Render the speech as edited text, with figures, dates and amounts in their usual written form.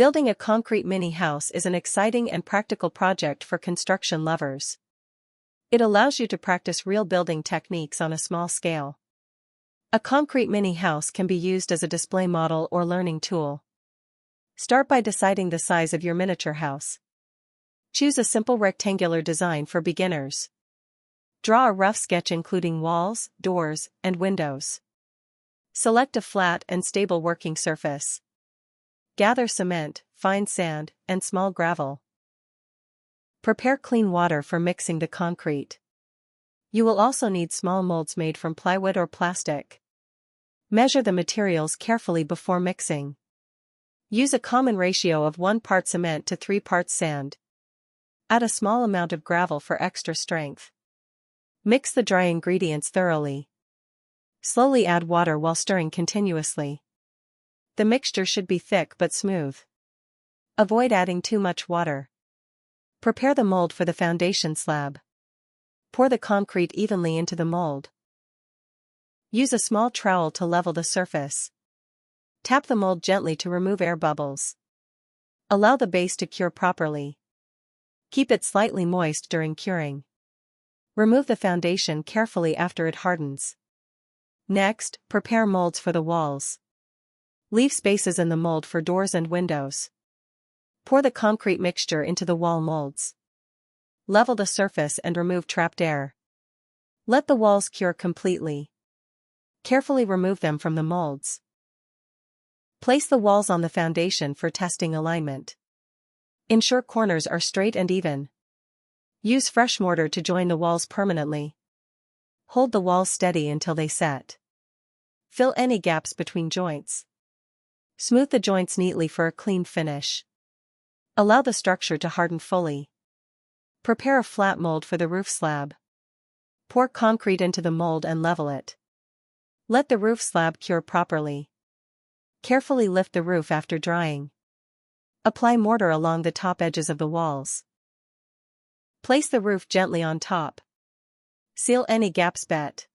Building a concrete mini house is an exciting and practical project for construction lovers. It allows you to practice real building techniques on a small scale. A concrete mini house can be used as a display model or learning tool. Start by deciding the size of your miniature house. Choose a simple rectangular design for beginners. Draw a rough sketch including walls, doors, and windows. Select a flat and stable working surface. Gather cement, fine sand, and small gravel. Prepare clean water for mixing the concrete. You will also need small molds made from plywood or plastic. Measure the materials carefully before mixing. Use a common ratio of 1 part cement to 3 parts sand. Add a small amount of gravel for extra strength. Mix the dry ingredients thoroughly. Slowly add water while stirring continuously. The mixture should be thick but smooth. Avoid adding too much water. Prepare the mold for the foundation slab. Pour the concrete evenly into the mold. Use a small trowel to level the surface. Tap the mold gently to remove air bubbles. Allow the base to cure properly. Keep it slightly moist during curing. Remove the foundation carefully after it hardens. Next, prepare molds for the walls. Leave spaces in the mold for doors and windows. Pour the concrete mixture into the wall molds. Level the surface and remove trapped air. Let the walls cure completely. Carefully remove them from the molds. Place the walls on the foundation for testing alignment. Ensure corners are straight and even. Use fresh mortar to join the walls permanently. Hold the walls steady until they set. Fill any gaps between joints. Smooth the joints neatly for a clean finish. Allow the structure to harden fully. Prepare a flat mold for the roof slab. Pour concrete into the mold and level it. Let the roof slab cure properly. Carefully lift the roof after drying. Apply mortar along the top edges of the walls. Place the roof gently on top. Seal any gaps bet.